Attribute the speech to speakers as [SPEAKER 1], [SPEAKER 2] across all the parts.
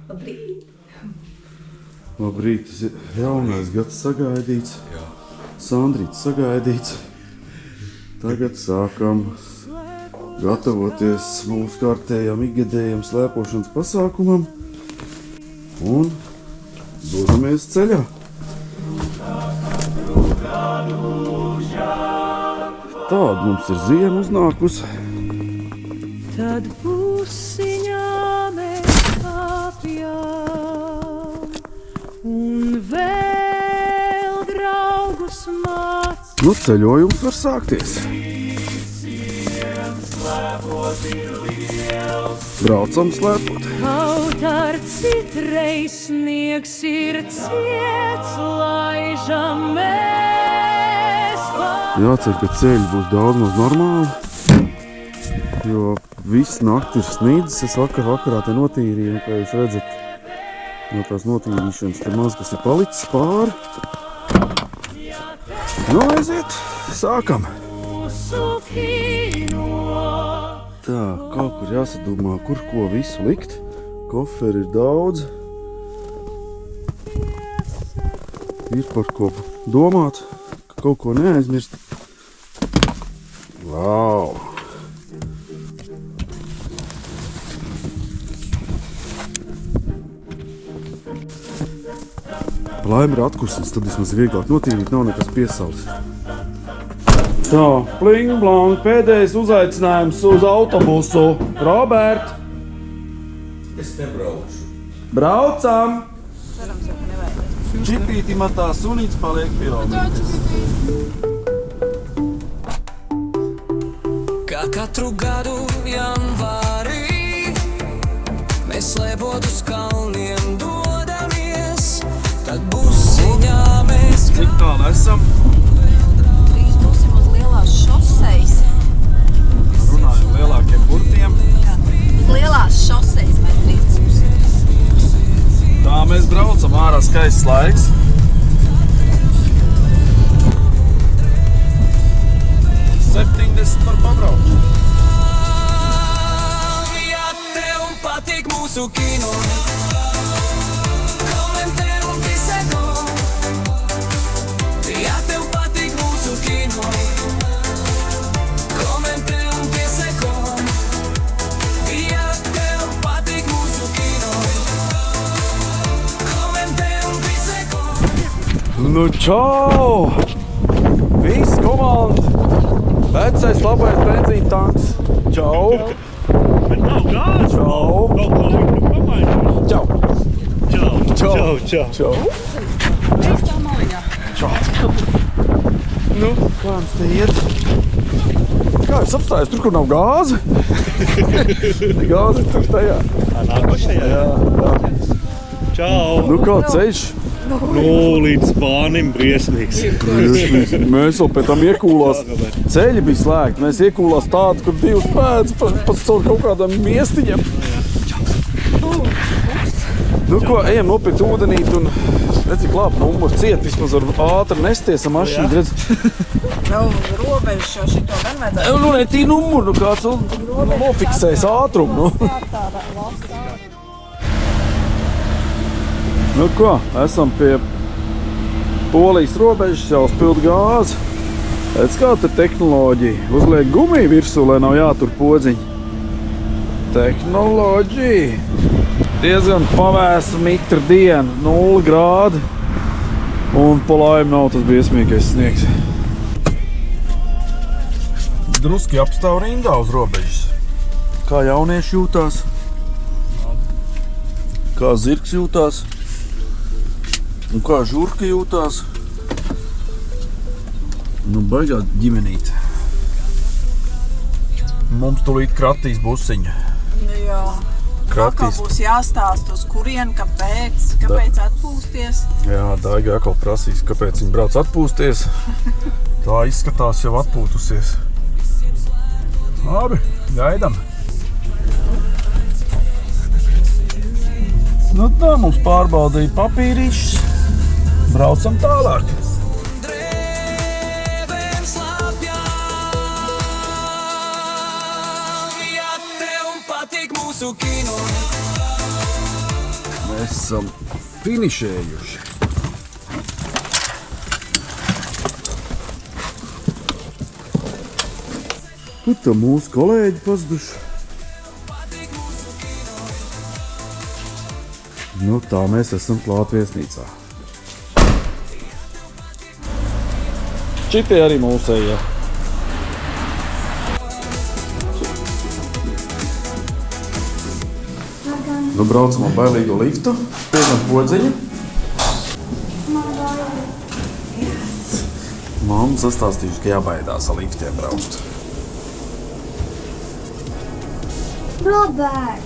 [SPEAKER 1] Labrīt!
[SPEAKER 2] Labrīt, tas ir jaunais gads sagaidīts.
[SPEAKER 3] Jā.
[SPEAKER 2] Sandrīts sagaidīts. Tagad sākam gatavoties mūsu kārtējam ikgadējam slēpošanas pasākumam un dodamies ceļā. Tāda mums ir ziema uznākusi.
[SPEAKER 4] Tad pusiņā mēs kāpjam un vēl draugus māc.
[SPEAKER 2] Nu, ceļojums var sākties. Braucam slēpot.
[SPEAKER 4] Kaut ar citreiz sniegs ir ciets, laižam mēs pār.
[SPEAKER 2] Jācer, ka ceļi būs daudz maz normāli, jo viss nakti ir snīdzis. Es vakarā te notīrīju, un, kā jūs redzat, no tās notīrīšanas te maz, kas ir palicis pāri. Nu, aiziet, sākam! Tā, kaut kur jāsadomā, kur ko visu likt. Koferi ir daudz. Ir par ko domāt, ka kaut ko neaizmirst. Vau! Laimi ir atkursins, tad vismaz vieglāk notīrīt, nav nekas piesaulis. Tā, pling blang, pēdējais uzaicinājums uz autobusu. Robert!
[SPEAKER 3] Es nebraucu.
[SPEAKER 2] Braucam!
[SPEAKER 1] Cerams, jau, ka nevajag.
[SPEAKER 2] Čipīti matā sunīts paliek pie Robertas.
[SPEAKER 5] Kā katru gadu janvārī mēs slēpot uz kalniem dodamies, tad busiņā mēs
[SPEAKER 2] Cik tālu esam?
[SPEAKER 1] Drīz būsim uz lielās šosejas.
[SPEAKER 2] Runājam lielākiem burtiem.
[SPEAKER 1] Uz lielās šosejas mēs drīz būsim.
[SPEAKER 2] Tā mēs braucam, ārā skaists laiks. Par pabraucu.
[SPEAKER 5] Ja tev patīk mūsu kino, komentē un piseko. Ja tev patīk mūsu kino, komentē un piseko. Ja tev patīk mūsu kino, komentē un piseko.
[SPEAKER 2] Nu čau! Viss komanda! Vecais labais benzīna tanks. Čau!
[SPEAKER 6] Bet nav gāzi.
[SPEAKER 2] Čau!
[SPEAKER 6] Kaut ko viņu pamainīt.
[SPEAKER 2] Čau!
[SPEAKER 6] Čau.
[SPEAKER 2] Čau!
[SPEAKER 6] Čau.
[SPEAKER 2] Čau!
[SPEAKER 1] Drīz tā maliņā.
[SPEAKER 2] Čau! Nu, kā mums te iet? Kā es apstājos? Tur, kur nav gāze? Gāze ir tur tajā.
[SPEAKER 6] Nākošajā.
[SPEAKER 2] Jā.
[SPEAKER 6] Čau.
[SPEAKER 2] Nu kā ceļš?
[SPEAKER 6] Nu, līdz Spānim briesmīgs.
[SPEAKER 2] Mēs vēl pēc tam iekūlās. Ceļi bija slēgti. Mēs iekūlās tādu, kur divas pēdas pats caur kaut kādām miestiņam. Nu ko, ejam nopirkt ūdenīt un redzi klāp numuru ciet. Vismaz var ātri nesties ar mašīnu, redz.
[SPEAKER 1] Vēl robežu jau šito gan vajadzētu.
[SPEAKER 2] Nu, ne tī numuru, nu kāds nofiksēs ātrumu, nu. Nu ko, esam pie Polijas robežas, jau spild gāzi. Redz, kā te tehnoloģija. Uzliek gumiju virsū, lai nav jātur podziņi. Tehnoloģija. Diezgan pavēsa mitra diena, 0 grādi. Un pa laimi nav tas briesmīgais sniegs. Druski apstāv rindā uz robežas. Kā jaunieši jūtās? Kā zirgs jūtās? Un kā žurka jūtās? Nu, baigā ģimenīte. Mums tulīt kratīs busiņa.
[SPEAKER 1] Jā.
[SPEAKER 2] Kratīs.
[SPEAKER 1] Atkal būs jāstāst uz kurien, kāpēc atpūsties.
[SPEAKER 2] Jā, Daiga atkal prasīs, kāpēc viņa brauc atpūsties. Tā izskatās jau atpūtusies. Labi, gaidam. Nu tā, mums pārbaudīja papīrīšus. Braucam tālāk.
[SPEAKER 5] Drēbēm slapjām, ja tev patīk mūsu kino,
[SPEAKER 2] Mēs esam finišējuši. Kur tā mūsu kolēģi pazuduši? Nu tā mēs esam klāt viesnīcā. Šitie arī mūsējie. Nu braucam ar bailīgo liftu. Piedam podziņu. Mamma sastāstījusi, ka jābaidās ar liftiem braukt.
[SPEAKER 7] Robert,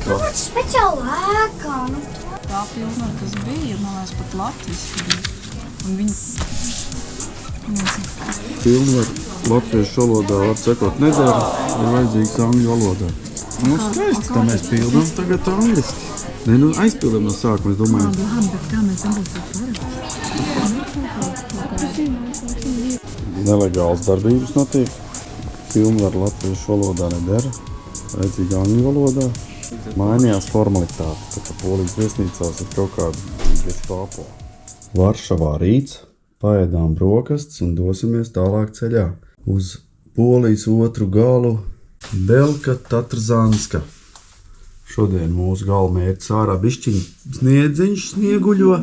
[SPEAKER 2] Kāds?
[SPEAKER 7] speciāli ēkā.
[SPEAKER 1] Tā pilna, kas bija, man liekas, pat Latvijas bija. Un viņi...
[SPEAKER 2] Pilnvar latviešu valodā var sekot nedara, ir vajadzīgs angļu valodā. Nu, skaisti, tā mēs pildam tagad angliski. Nē, nu aizpildam no sākuma, es domāju. Nelegāls darbības notiek. Pilnvar latviešu valodā nedara, vajadzīga angļu valodā. Mainījās formalitāte, tā kā Polijas viesnīcās ir kaut kāda gestapo. Varšavā rīts. Paēdām brokastis un dosimies tālāk ceļā uz Polijas otru galu Belka Tatrzanska. Šodien mūsu galamērķis ārā bišķiņ sniedziņš snieguļo.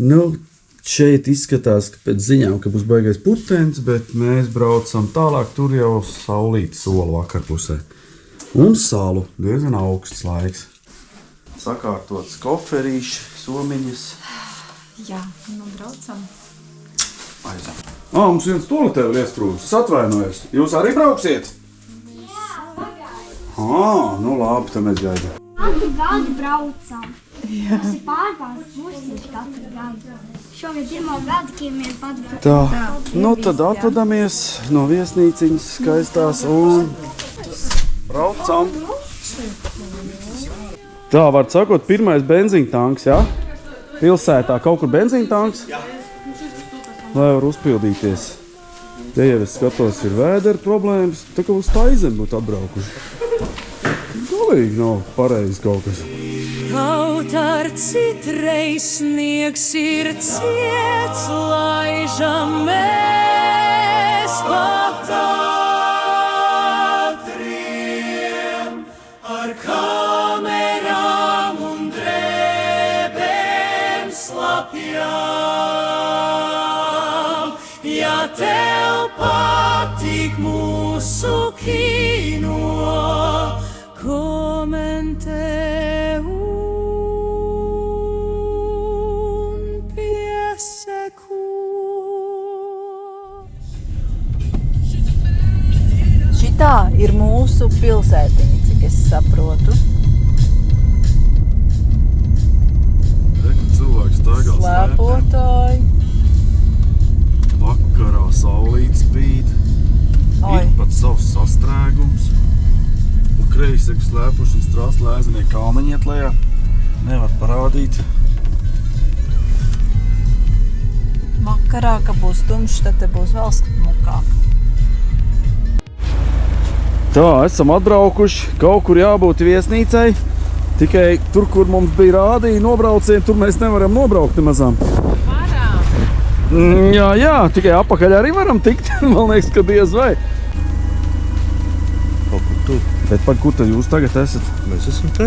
[SPEAKER 2] Nu, šeit izskatās, ka pēc ziņām, ka būs baigais putenis, bet mēs braucam tālāk, tur jau saulīt soli vakarpusē. Un salu diezgan augsts laiks. Sakārtots koferīši, somiņas.
[SPEAKER 1] Jā, nu braucam.
[SPEAKER 2] Aizam. Mums viens toaletē vēl iesprūdis. Es atvainojos. Jūs arī brauksiet? Nu labi, tad mēs gaidām.
[SPEAKER 7] Katru gadu braucam. Tas ir pārbaudas pusiņš katru gadu. Šogad pirmo gadu, kad mēs padarām.
[SPEAKER 2] Tā, nu tad atvadamies no viesnīciņas skaistās un braucam. Tā, var sakot, pirmais benzīntanks, jā? Pilsētā kaut kur benzīntanks? Lai var uzpildīties. Te jau es skatos, ir vēdera problēmas, tā kā uz Taizem būtu atbraukuši. Galīgi nav pareizi kaut kas.
[SPEAKER 4] Kaut ar citreiz sniegs ir ciets, laižam mēs patātriem ar kamerām un drēbēm slapjām. Ja tev patīk mūsu kino, komentē un pieseko.
[SPEAKER 1] Šitā ir mūsu pilsētiņa, cik es saprotu.
[SPEAKER 2] Cilvēks staigā
[SPEAKER 1] Slēpotāji.
[SPEAKER 2] Vakarā saulīt spīd. Ir pat savs sastrēgums. Un kreiseks slēpuši un strāst lēzenie kalniņi iet lejā. Nevar parādīt.
[SPEAKER 1] Vakarā, ka būs tumšs, tad te būs vēl smukāk.
[SPEAKER 2] Tā, esam atbraukuši. Kaut kur jābūt viesnīcai. Tikai tur, kur mums bija rādīja nobraucieni, tur mēs nevaram nobraukt nemazām. Jā, tikai apakaļ arī varam tikt. Man liekas, ka diez vai. Kaut kur tur. Bet par kur tad jūs tagad esat?
[SPEAKER 6] Mēs esam te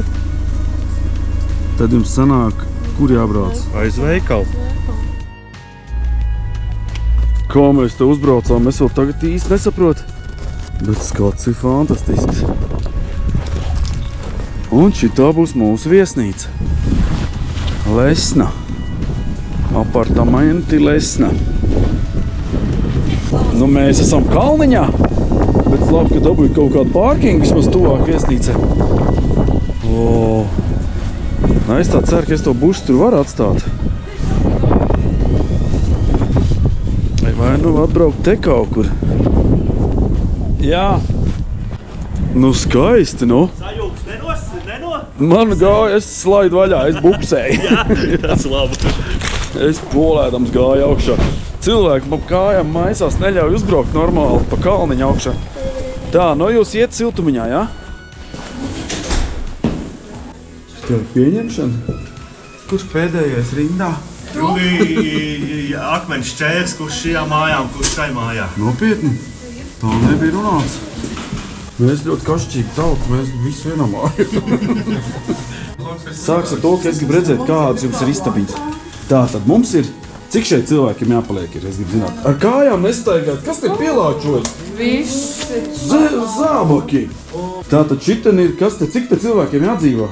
[SPEAKER 2] Tad jums sanāk, kur jābrauc?
[SPEAKER 6] aiz veikalu.
[SPEAKER 2] Kā mēs te uzbraucām, es vēl tagad īsti nesaprotu. Bet skats ir fantastisks. Un šitā būs mūsu viesnīca. Lesna. Apartamenti Lesna. Nu, mēs esam kalniņā. Bet labi, ka dabūju kaut kādu pārkingu vismaz tuvāk viesnīcē. Es tā ceru, ka es to busu tur varu atstāt. Vai nu atbraukt te kaut kur? Jā. Nu skaisti, nu.
[SPEAKER 6] Sajūgs neno?
[SPEAKER 2] Man gāja, es slaidu vaļā, es buksēju.
[SPEAKER 6] Tas labi.
[SPEAKER 2] Es polēdams gāju augšā. Cilvēki man kājām maisās neļauj uzbraukt normāli pa kalniņu augšā. Tā, nu jūs iet siltumiņā, jā? Tev pieņemšana? Kurš pēdējais rindā?
[SPEAKER 6] Julija, akmeņš ķērs, kurš šajā mājā un kurš šai mājā.
[SPEAKER 2] Nopietni? Tā nebija runāts. Mēs ļoti kašķīgi tauta, mēs visi vienā mājā. Sāks ar to, ka es gribu redzēt, kādas jums ir istabiņas. Tātad mums ir, cik šeit cilvēkiem jāpaliek ir, es gribu zināt. Ar kājām nestaigāt, kas te pielāčojas?
[SPEAKER 1] Visi.
[SPEAKER 2] Zābaki. Tātad šiten ir, kas te, cik te cilvēkiem jādzīvo?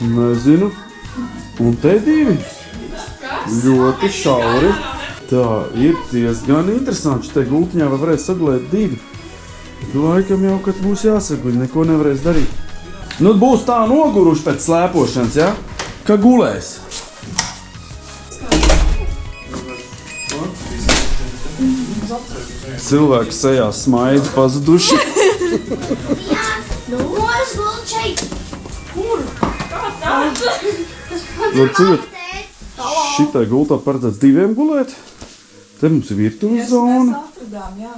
[SPEAKER 2] Nezinu. Un te divi. Ļoti šauri. Tā, ir diezgan interesanti. Šitai gultiņā vai varēs sagulēt divi. Laikam jau, kad būs jāsaguļ, neko nevarēs darīt. Nu, būs tā noguruši pēc slēpošanas, ja? Ka gulēs. Cilvēki sejā smaidi pazuduši.
[SPEAKER 7] Noras gulēt šeit. Kur?
[SPEAKER 2] Var ciet, šitai gultā paredzēts diviem gulēt. Te mums ir virtuves zona.
[SPEAKER 1] Atradām, jā.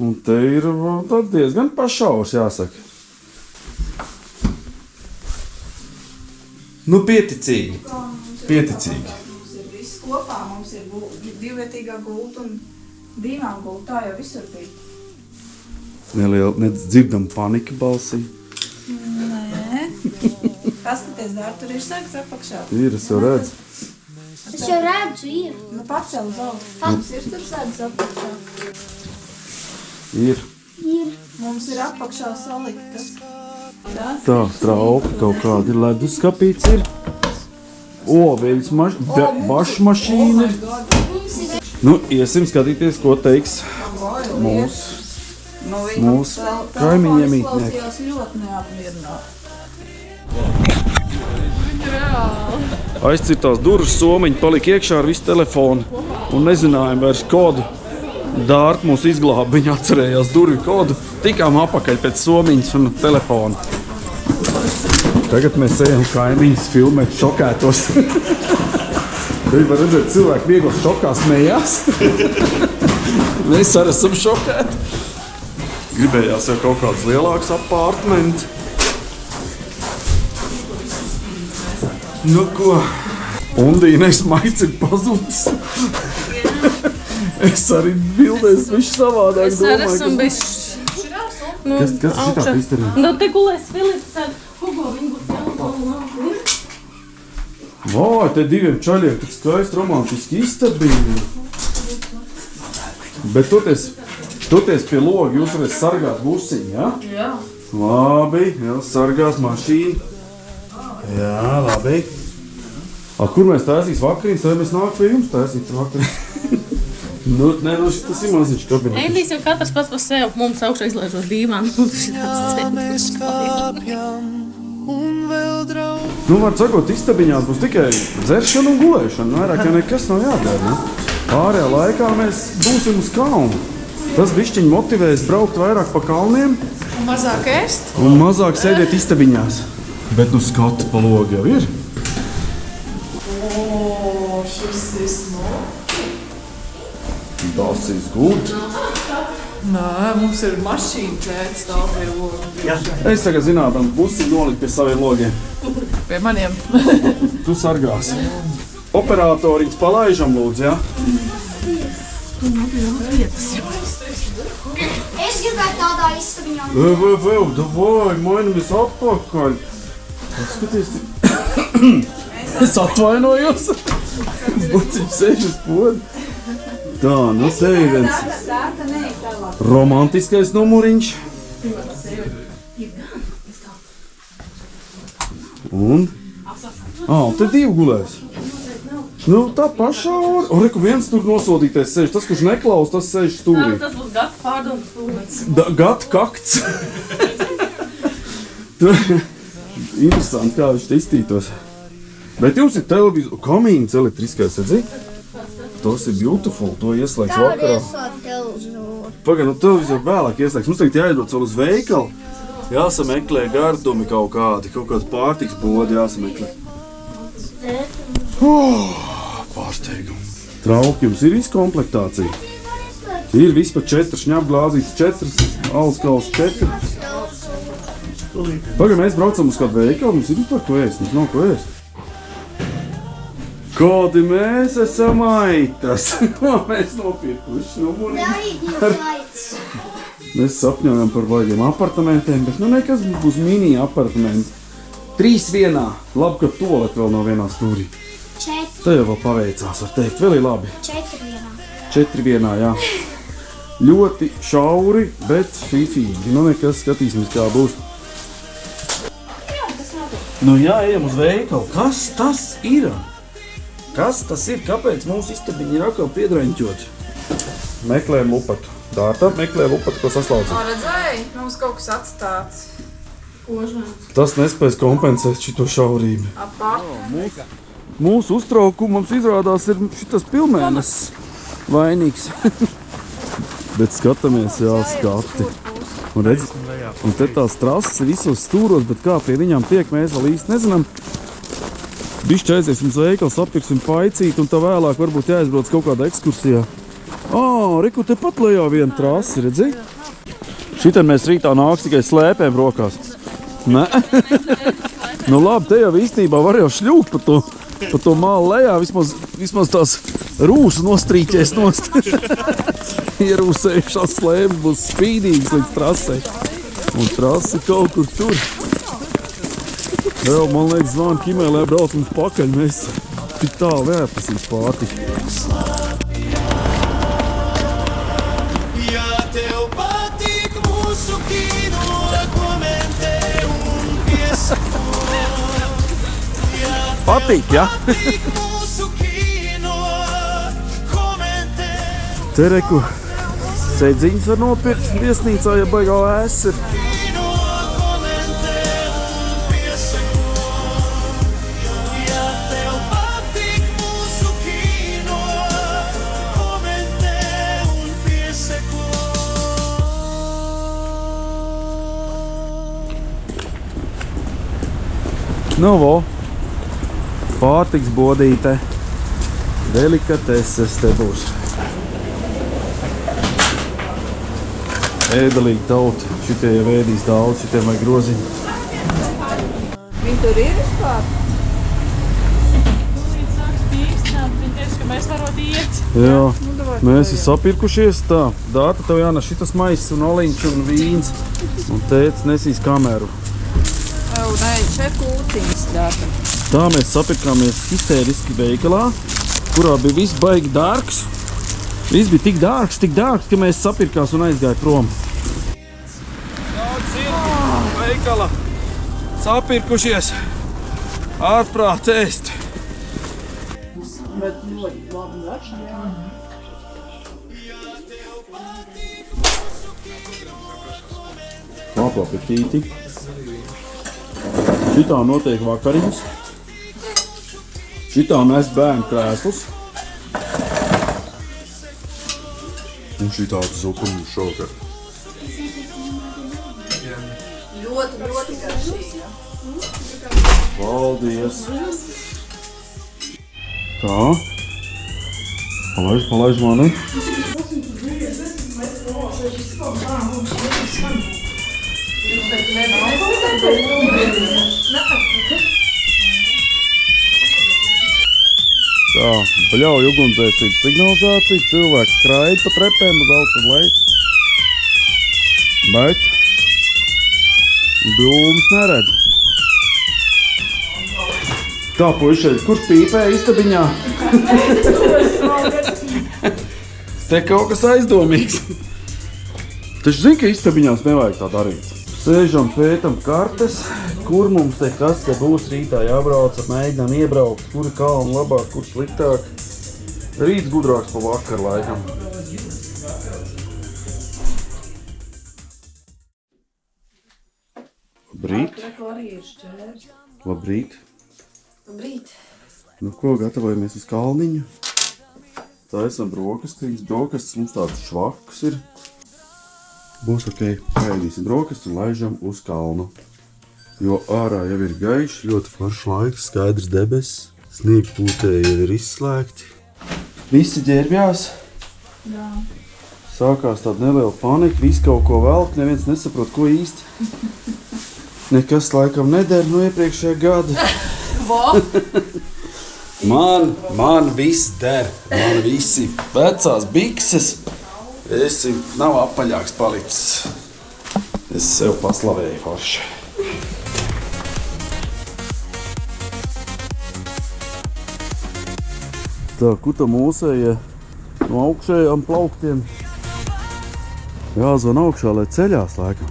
[SPEAKER 2] Un te ir diezgan pašaurs, jāsaka. Nu, pieticīgi. Pieticīgi.
[SPEAKER 1] Mums ir viss kopā, mums ir divvietīgā gulta un dīvām gulta, tā jau visur bija.
[SPEAKER 2] Neliela, nedzirdam panika balsī.
[SPEAKER 1] Nē. Paskaties, Dār, tur ir sēgs apakšā.
[SPEAKER 2] Ir, es jau redzu.
[SPEAKER 7] Es jau redzu, ir.
[SPEAKER 1] Nu, pacel uz augšu. Mums ir tur sēgs apakšā.
[SPEAKER 2] Ir.
[SPEAKER 1] Mums ir apakšā saliktas.
[SPEAKER 2] Tā, trauka kaut kāda ir, leduskapīts ir. Oveļas bašmašīna ir. Nu, iesim skatīties, ko teiks mūsu kaimiņiem ītnieki.
[SPEAKER 1] Izklausījās ļoti neapmierināti.
[SPEAKER 2] Aizcirtās durvis, somiņi palika iekšā ar visu telefonu un nezinājām vairs kodu. Dārta mūs izglāba, viņa atcerējās durvju kodu. Tikām apakaļ pēc somiņas un telefona. Tagad mēs ejam kaimiņus filmēt šokētos. Te var redzēt, cilvēki viegli šokā smējās. Mēs arī esam šokēti. Gribējās jau kaut kāds lielāks apartments. Nu ko? Undīnais maids ir pazudis. Es arī bildēs visu savādāk
[SPEAKER 8] Es arī
[SPEAKER 2] domāju.
[SPEAKER 8] esmu bijis. Nu,
[SPEAKER 2] Kas šitā izdarīja?
[SPEAKER 8] Nu, te gulēs Filips ar Hugo, viņi būs jālabā.
[SPEAKER 2] Vai, te diviem čaļiem tik skaisti romantiski istabīja. Bet toties pie logi jūs varēs sargāt busiņu, ja?
[SPEAKER 8] Jā.
[SPEAKER 2] Labi, jā, sargās mašīnu. Jā, labi. A, kur mēs taisīs vakariņas, tad mēs nāk pie jums taisīt vakariņas. Nu, nē, tas ir maziņš kabinets.
[SPEAKER 8] Eindīs jau katrs pats par sevi. Mums augšā izlaižot dīvānu.
[SPEAKER 5] Mēs kāpjam un vēl draudz.
[SPEAKER 2] Nu, var sakot, istabiņās būs tikai dzeršana un gulēšana. Vairāk jau nekas nav jādara. Ne? Pārējā laikā mēs būsim uz kalnu. Tas bišķiņ motivēs braukt vairāk pa kalniem.
[SPEAKER 1] Un mazāk ēst?
[SPEAKER 2] Un mazāk sēdēt istabiņās. Bet nu skatu pa logu jau ir.
[SPEAKER 1] O, šis ir smoki.
[SPEAKER 2] Tas ir good.
[SPEAKER 1] Nē, mums ir mašīna tēts tā pie loga.
[SPEAKER 2] Es tagad zinām, busi nolikt pie saviem logiem.
[SPEAKER 1] Pie maniem.
[SPEAKER 2] Tu sargāsi. Operatoriņas palaižam lūdzu, ja?
[SPEAKER 7] Es gribētu tādā istabiņā.
[SPEAKER 2] Davai, mainamies atpakaļ. Skaties. Es atvainojos. Buciņš sēž uz podu. Tā, nu te ir viens romantiskais numuriņš. Un? Te divi gulēs. Nu, tā pašā hora. O, reku viens tur nosodītais sēž. Tas, kurš neklaus, tas sēž stūrī.
[SPEAKER 8] Tas būs gata pārdomas stūmets.
[SPEAKER 2] Gata kakts. Interesanti, kā viņš te iztītos. Bet jums ir televizors, kamīns elektriskais, redzi? Tas ir beautiful, to ieslēgs vakarā. Pagaid, nu televizoru vēlāk ieslēgs. Mums tagad jāiedod vēl uz veikalu. Jāsameklē gardumi kaut kādi pārtiks bodi jāsameklē. Pārsteigumi. Trauki, jums ir viss komplektācija. Ir viss pa 4 šņapglāzītes, 4, alus kaus 4. Tagad mēs braucam uz kādu veikalu, mums ir vispār ko ēst, mums nav ko ēst. Kādi mēs esam aitas! Ko mēs nopirkuši? Mēs sapņojam par baigiem apartamentiem, bet nekas būs mini apartamenti. 3 vienā. Labi, ka toalet vēl nav vienā stūrī.
[SPEAKER 7] 4.
[SPEAKER 2] Te jau vēl paveicās, var teikt, vēl ir labi.
[SPEAKER 7] 4 vienā.
[SPEAKER 2] 4 vienā, jā. Ļoti šauri, bet fifīgi. Nekas, skatīsimies, kā būs. Jā, ejam uz veikalu. Kas tas ir? Kas tas ir? Kāpēc mūsu istabiņi ir atkal piedraņķoti? Meklējam lupatu. Dārta, meklē lupatu, ko saslaucam.
[SPEAKER 1] Redzēji, mums kaut kas atstāts.
[SPEAKER 2] Tas nespēs kompensēt šito šaurību. Mūsu uztraukumams izrādās ir šitas pilmēnes vainīgs. Bet skatāmies, jā, skati. Un redz, un te tās trases ir visos stūros, bet kā pie viņām tiek, mēs vēl īsti nezinām. Bišķi aiziesim uz veikalu, sapirksim paicīt, un tā vēlāk varbūt jāizbrauc kaut kādā ekskursijā. Reku, te pat lejā viena trasi, redzi? Šitien mēs rītā nāks tikai slēpēm rokās. Nē? Labi, te jau īstenībā var jau šļūkt pa to mālu lejā, vismaz tās rūsu nostrīķēs nost. Ierūsējušās slēpes būs spīdīgas līdz trasei. Un trasi kaut kur tur. Vēl, man liekas, zvana Kimēlē brauc mums pakaļ, mēs tik tālu neatpasim pārtiku.
[SPEAKER 5] Ja tev patīk mūsu kino, komentē un piesako.
[SPEAKER 2] Patīk, ja?
[SPEAKER 5] Patīk mūsu kino, komentē.
[SPEAKER 2] Te reku, sēdziņas var nopirkt viesnīcā, ja baigā ēs ir.
[SPEAKER 5] Kino, komentē un piesako. Ja tev patīk mūsu kino, komentē un piesako.
[SPEAKER 2] Vo, pārtiks bodīte, delikateses te būs. Ēdelīgi tauti, šitie jau ēdīs daudz, šitie vajag groziņu.
[SPEAKER 1] Viņi tur ir vispār?
[SPEAKER 8] Viņi sāks pīkstināt, viņi teica, ka mēs varot iet.
[SPEAKER 2] Jā, mēs esam sapirkušies tā. Dārta, tev jānes šitas maiss un oliņš un vīns. Un tētis nesīs kameru.
[SPEAKER 1] Nē, te kūciņas dārta.
[SPEAKER 2] Tā mēs sapirkāmies histēriski veikalā, kurā bija viss baigi dārgs. Viss bija tik dārgs, ka mēs sapirkās un aizgāja prom. Daudz ir veikala sapirkušies, ārprāt ēst.
[SPEAKER 1] Bet ļoti labi garšā.
[SPEAKER 2] Labu apetīti. Šitā notiek vakariņas. Šitā nes bērnu krēslus. Un šitā zupa mums šovakar.
[SPEAKER 1] Ļoti garšīga.
[SPEAKER 2] Paldies! Tā. Palaiž mani. Tā, bļauj ugunsdzēsības signalizācija, cilvēks skraid pa trepēm uz augšu uz leju. Bet dūmus neredz. Tā, puišeļi, kurš pīpē istabiņā? Te kaut kas aizdomīgs. Taču zini, ka istabiņās nevajag tā darīt. Sēžam, pētam kartes, kur mums te kas te būs rītā jābrauc, mēģinām iebraukt, kuri kalni labāk, kur sliktāk. Rīts gudrāks pa vakaru laikam. Labrīt. Labrīt.
[SPEAKER 1] Labrīt.
[SPEAKER 2] Nu ko, gatavojamies uz kalniņu. Tā esam brokastīgas. Brokastis mums tāds švakus ir. Būs ok, paēdīsim brokastis un laižam uz kalnu. Jo ārā jau ir gaišs, ļoti foršs laiks, skaidrs debesis. Sniegpūtēji jau ir izslēgti. Visi ģērbjās.
[SPEAKER 1] Jā.
[SPEAKER 2] Sākās tāda neliela panika, visi kaut ko velk, neviens nesaprot, ko īsti. nekas laikam neder no iepriekšējā gada. Man viss der. Man visi vecās bikses. Esi nav apaļāks palicis. Es sev paslavēju forši. Tā, kuta mūsēja no augšējām plauktiem. Jāzvan augšā, lai ceļās laikam.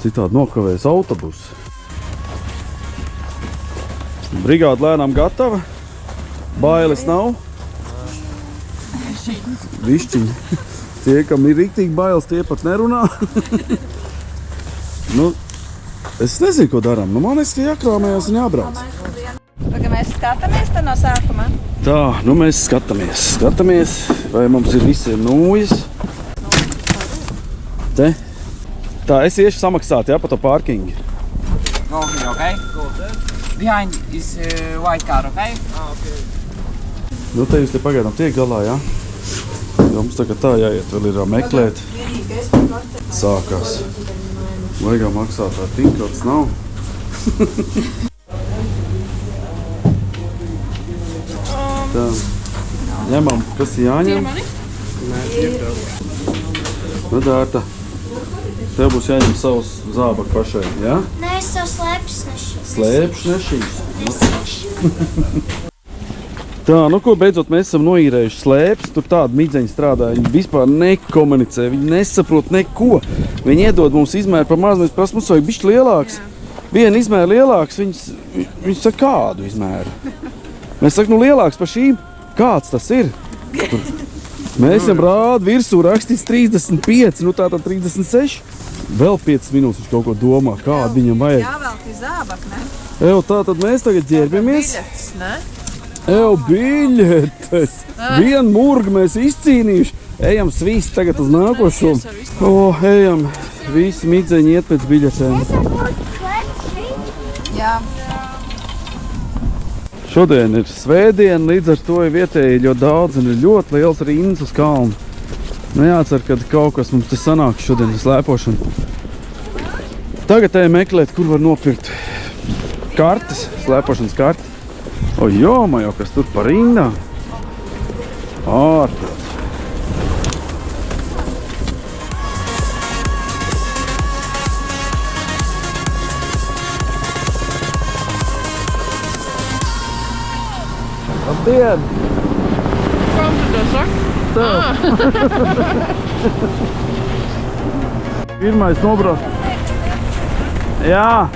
[SPEAKER 2] Citādi nokavējas autobus. Brigāde lēnām gatava. Bailes nav. Višķiņi. Tie, kam ir riktīgi bailes, tie pat nerunā. Nu, es nezinu, ko darām. Nu, man liekas, ka jākrāmējās un jābrauc.
[SPEAKER 1] Tagad mēs skatāmies te no sākumā.
[SPEAKER 2] Tā, nu mēs skatāmies, vai mums ir visiem nūjas. Te. Tā, es iešu samaksāt, jā, pa to parkingu.
[SPEAKER 9] Go here, okay? Behind is white car, okay?
[SPEAKER 2] Nu, te jūs te pagaidām tiek galā, jā? Jo mums tagad tā jāiet, vēl ir meklēt. Sākās. Vaigā maksātāji tinkots nav. Tā. Ņemam, kas ir jāņem? Nu, Dārta. Tev būs jāņem savus zābaku pašai, jā?
[SPEAKER 7] Nē, es tev slēpšs nešīs.
[SPEAKER 2] Slēpšs nešīs. Tā, nu ko, beidzot mēs esam noīrējuši slēpes, tur tāda midzeņa strādā, viņi vispār nekomunicē, viņi nesaprot neko. Viņi iedod mums izmēru par maz, mēs prasam, mums vajag bišķi lielāks. Viena izmēra lielāks, viņi saka, kādu izmēru? Mēs sakam, nu lielāks par šīm, kāds tas ir? Tur. Mēs viņam rāda virsū rakstīts 35, nu tātad 36. Vēl 5 minūtes viņš kaut ko domā, kādu viņam vajag.
[SPEAKER 1] Jāvelk ir zābak, ne?
[SPEAKER 2] Evo, tātad mēs tagad ģērbamies.
[SPEAKER 1] Biļetes, ne?
[SPEAKER 2] Evo, biļetes! Vienu murgu mēs izcīnījuši. Ejam svīst tagad uz nākošo. O, ejam. Visi midzeņi iet pēc biļetēm.
[SPEAKER 1] Jā.
[SPEAKER 2] Šodien ir svētdiena, līdz ar to ir vietēji ļoti daudz un ir ļoti liels rindas uz kalnu. Nu jācer, kad kaut kas mums te sanāks šodien uz slēpošanu. Tagad ejam meklēt, kur var nopirkt kartes, slēpošanas karti. O, joma jau, kas tur par rindām. Ārprāt. Labdien!
[SPEAKER 8] Kam tu to saki?
[SPEAKER 2] Pirmais nobrauc. Jā.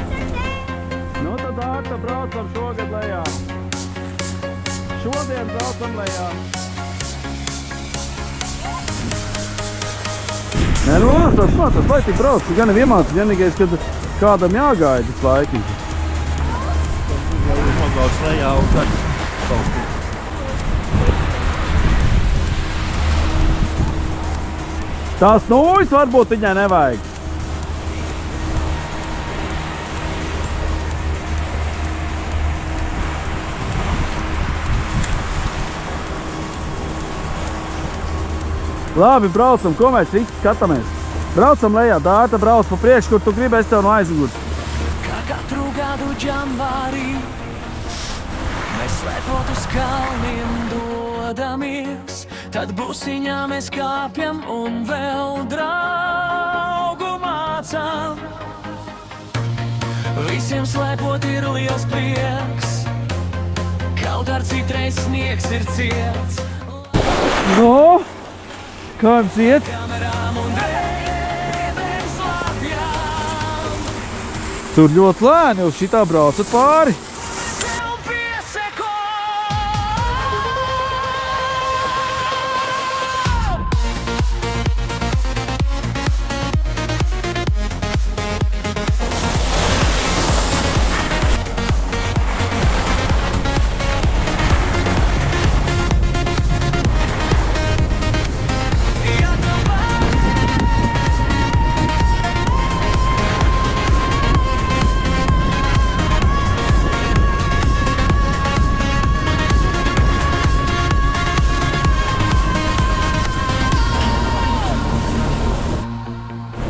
[SPEAKER 2] Nu tad Dārta braucam šogad lejā. Šodien braucam lejā. Nē, nu tas lai tik brauc. Gan ir iemācīt, vienīgais, kad kādam jāgaida tas laikīgi.
[SPEAKER 6] Uzmagāts lejā un tad kaut kur.
[SPEAKER 2] Tās nūjas varbūt viņai nevajag. Labi, braucam, ko mēs visi skatāmies. Braucam lejā, Dārta brauc pa priekšu, kur tu gribi, es tev no aizgūt.
[SPEAKER 4] Kā katru gadu džanvārī mēs slēpot uz kalniem dodamies, tad busiņā mēs kāpjam un vēl draugu mācām. Visiem slēpot ir liels prieks, kaut ar citreiz sniegs ir ciets.
[SPEAKER 2] No, kā jums iet?
[SPEAKER 4] Kamerām un drēbēm slāpjām.
[SPEAKER 2] Tur ļoti lēni, jūs šitā braucat pāri.
[SPEAKER 4] Tev pieseko.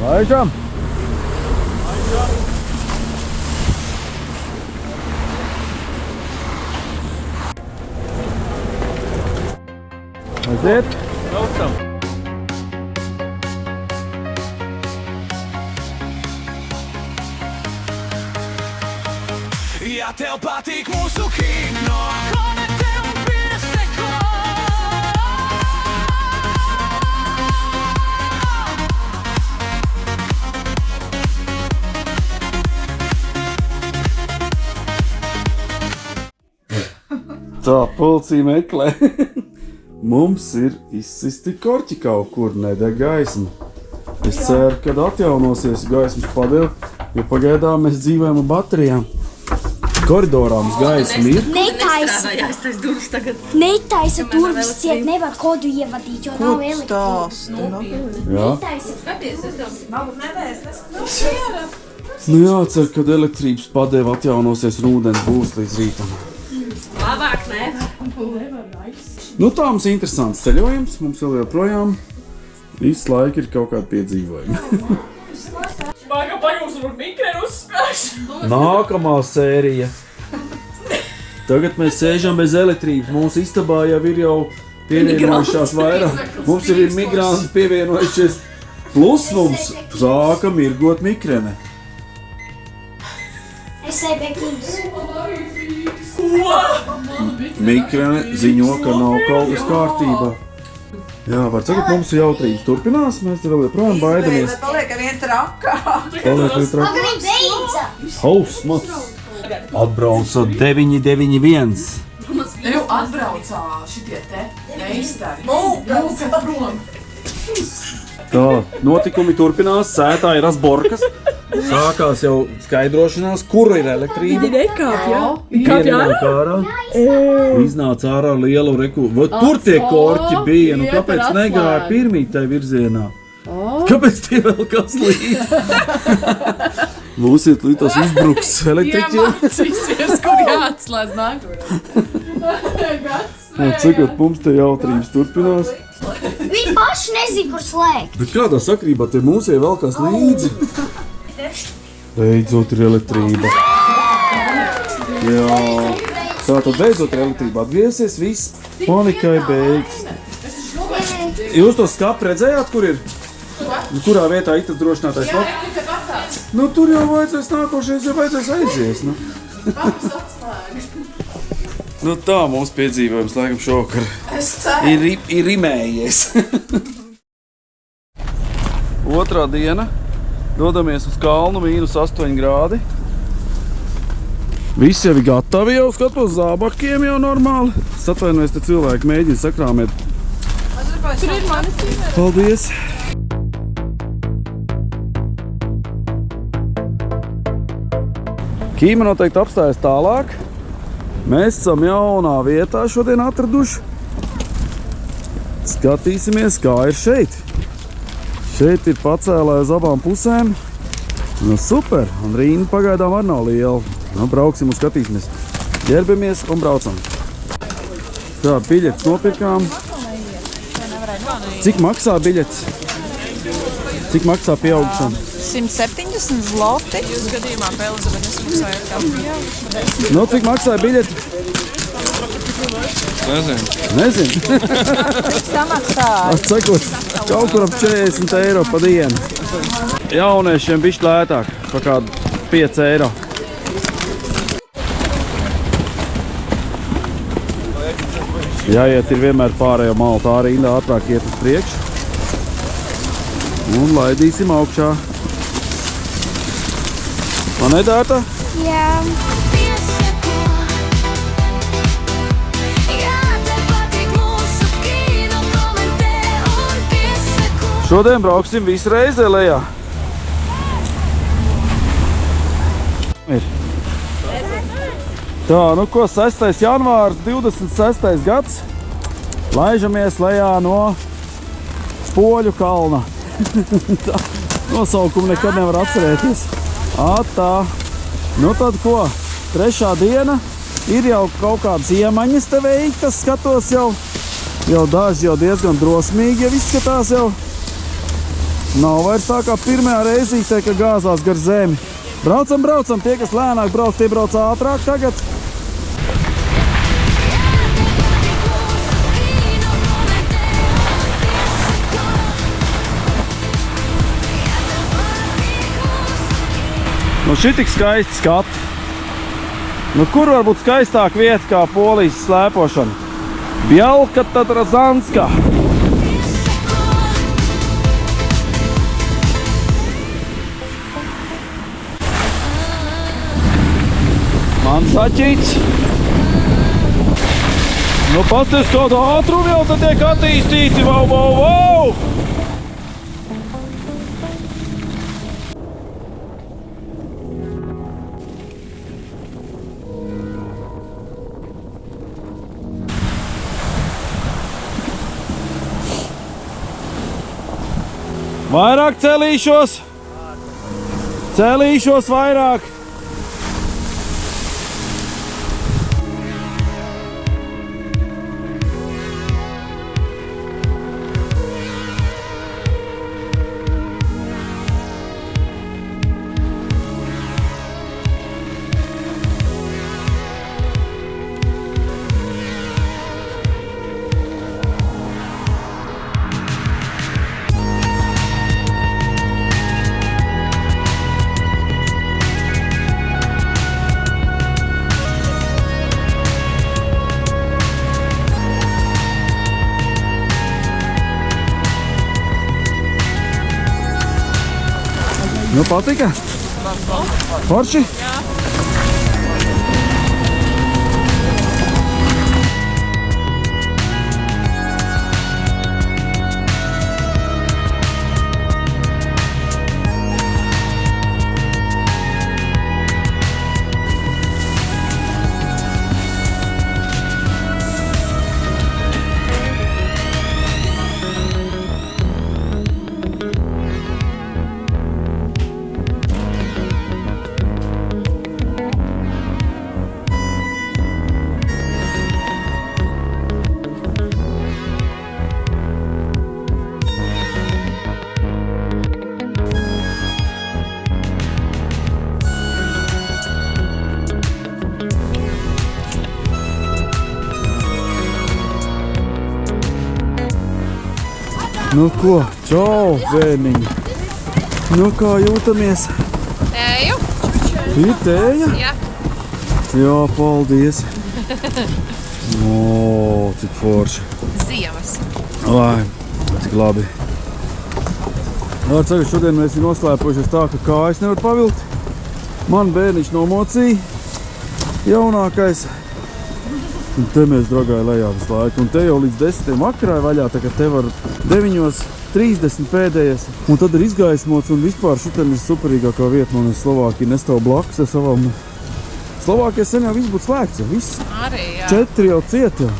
[SPEAKER 2] Laižam! Aiziet!
[SPEAKER 4] Ja tev patīk mūsu kino, komentē un pieseko.
[SPEAKER 2] Tā, policija meklē. Mums ir izsisti korķi kaut kur, nedeg gaisma. Es ceru, kad atjaunosies gaismas padeva, jo pagaidām mēs dzīvojam ar baterijām. Koridorā mums gaisma ir.
[SPEAKER 7] Netaisa durvis ciet, nevar kodu ievadīt, jo nav elektrības.
[SPEAKER 2] Jā. Nu jācer, kad elektrības padeva atjaunosies un ūdens būs līdz rītam.
[SPEAKER 8] Labāk, ne?
[SPEAKER 2] Nu tā mums ir interesants ceļojums, mums vēl joprojām visu laiku ir kaut kādi piedzīvojumi.
[SPEAKER 8] Baga pajūs un mikrenu uzspēš.
[SPEAKER 2] Nākamā sērija. Tagad mēs sēžam bez elektrības, mūsu istabā jau ir pievienojušās vairāk. Mums ir migranti pievienojušies, plus mums sāka mirgot mikrene.
[SPEAKER 7] Es eju pie Kims.
[SPEAKER 2] Mikrene ziņo, ka nav kaut kas kārtībā. Jā, var tagad mums jautrības turpinās, mēs te vēl joprojām baidamies.
[SPEAKER 1] Paliek vien trakā.
[SPEAKER 7] Pagaidi, beidza!
[SPEAKER 2] Hausmats! Atbrauca 991.
[SPEAKER 8] Tev atbraucā šitie te neiztari. Mūka prom.
[SPEAKER 2] Tā, notikumi turpinās, sētā ir Asborkas. Sākās jau skaidrošanās, kur ir elektrība. Kāpj ārā. Iznāca ārā lielu reku. Tur tie korķi bija, nu kāpēc negāja pirmīt tai virzienā? Kāpēc tie vēl kas līdz? Būsiet līdz tos uzbruks elektriķiem.
[SPEAKER 8] Iemācīsies, kur jāatslēdz nākamreiz.
[SPEAKER 2] Cikot, mums te jautrības turpinās.
[SPEAKER 7] Viņi paši nezin, kur slēgt.
[SPEAKER 2] Bet kādā sakrībā te mūsie vēl kas līdzi? Beidzot ir elektrība. Jā. Tātad beidzot ir elektrība atgriezies, viss panikai beigas. Jūs to skapu redzējāt, kur ir? Kurā vietā ir tas drošinātais labs? Nu tur jau vajadzēs nākošais, jau vajadzēs aizies. Nu tā mums piedzīvojums laikam šovakar ir rimējies. Otrā diena. Dodamies uz kalnu, -8 grādi. Visi jau ir gatavi, jau skatos zābakiem jau normāli. Es atvainojos, te cilvēki mēģina sakrāmēt.
[SPEAKER 8] Tur ir manis tīmēr.
[SPEAKER 2] Paldies! Kīma noteikti apstājas tālāk. Mēs esam jaunā vietā šodien atraduši. Skatīsimies, kā ir šeit. Šeit ir pacēlē uz abām pusēm. Nu super, un rīna pagaidām var nav liela. Nu brauksim un skatīsimies. Ģērbamies un braucam. Tā, biļetes nopirkām. Cik maksā biļetes? Cik maksā pieaugšana?
[SPEAKER 8] 170 zloti. Jūs gadījumā pie Elizabetes maksājat kā?
[SPEAKER 2] Nu, cik maksāja biļeti? Nezinu.
[SPEAKER 8] Samaksā.
[SPEAKER 2] Atsakot, kaut kur ap 40 eiro pa dienu. Jauniešiem bišķi lētāk, pa kādu 5 eiro. Jāiet ir vienmēr pārējo malu, tā rinda ātrāk iet uz priekšu. Un laidīsim augšā. Man nedārta?
[SPEAKER 7] Jā.
[SPEAKER 2] Šodien brauksim visu reizi lejā. Ir. Tā, nu ko, 6. janvārs, 26. gads. Laižamies lejā no Poļu kalna. Tā, nosaukumu nekad nevar atcerēties. Tā. Nu tad ko, 3. diena. Ir jau kaut kādas iemaņas te veiktas, skatos jau daži jau diezgan drosmīgi, jau izskatās jau. Nav vairs tā kā pirmajā reizītē, ka gāzās gar zemi. Braucam, tie, kas lēnāk brauc, tie brauc ātrāk tagad. Nu šitik skaisti skati. Nu kur var būt skaistāk vieta kā Polijas slēpošana? Bielka Tatrazanska. Man saķīts. Nu pasties kādu ātrumu jau tad tiek attīstīti. Vau, vau, vau! Vairāk celīšos! Celīšos vairāk! Nu, patika? Forši?
[SPEAKER 8] Jā.
[SPEAKER 2] Nu ko, čau, bērniņi. Nu kā jūtamies?
[SPEAKER 8] Tēju?
[SPEAKER 2] Ir tēja?
[SPEAKER 8] Jā.
[SPEAKER 2] Jā, paldies. O, cik forši.
[SPEAKER 8] Ziemas.
[SPEAKER 2] Lai, cik labi. Var saka, šodien mēs ir noslēpojušies tā, ka kājas nevar pavilkt. Man bērniņš nomocīja, jaunākais. Un te mēs dragāja lejā visu laiku. Un te jau līdz 10 vakarā vaļā, tā kā te var 9:30 pēdējais. Un tad ir izgaismots un vispār šitien ir superīgākā vieta. Man ir Slovākija nestāv blakus ar savam. Slovākija sen jau viss būtu slēgts, jau viss.
[SPEAKER 8] Arī, jā.
[SPEAKER 2] 4 jau ciet jau.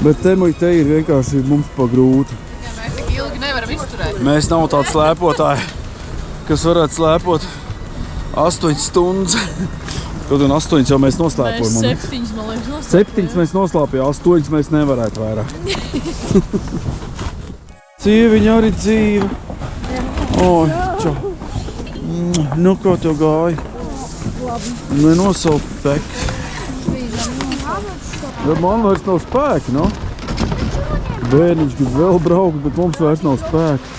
[SPEAKER 2] Bet te ir vienkārši mums pa grūti.
[SPEAKER 8] Jā, mēs tik ilgi nevaram izturēt.
[SPEAKER 2] Mēs nav tādi slēpotāji, kas varētu slēpot 8 stundas. Kaut gan 8 jau mēs noslēpojam.
[SPEAKER 8] Mēs 7, man liekas, noslēpojam.
[SPEAKER 2] 7 mēs noslēpjām, 8 mēs nevarētu vairāk. Sieviņa arī dzīva. Oi, čau. Nu, kā tev gāja? Nenosaukt peks. Bet man vairs nav spēki, no? Bērniņš grib vēl braukt, bet mums vairs nav spēki.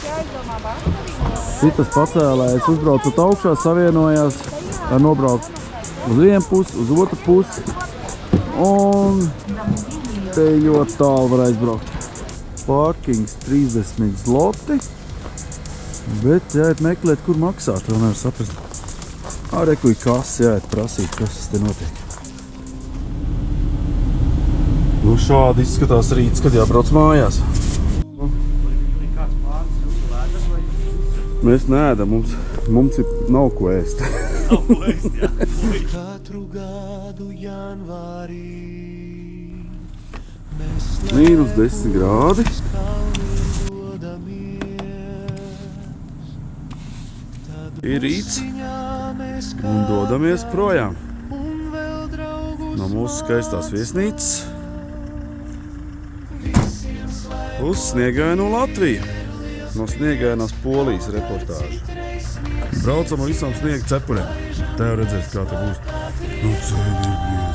[SPEAKER 2] Citas pacēlējas, uzbraucot augšā, savienojās, lai nobraukt uz vienu pusi, uz otru pusi. Un te ļoti tālu var aizbraukt. Parkings 30 zloti. Bet jāiet meklēt, kur maksāt, vēl nevar saprast. Reku ir kas, jāiet prasīt, kas te notiek. Nu šādi izskatās rīts, kad jābrauc mājās. Mēs neēdam, mums nav ko ēst.
[SPEAKER 5] Katru gadu janvārī
[SPEAKER 2] Mīnus 10 grādi. Ir rīts un dodamies projām no mūsu skaistās viesnīcas uz sniegaino Latviju. No sniegainas Polijas reportāžu. Braucam ar visām sniega cepurēm. Te jau redzēs, kā te būs. Nu, ceļīgi.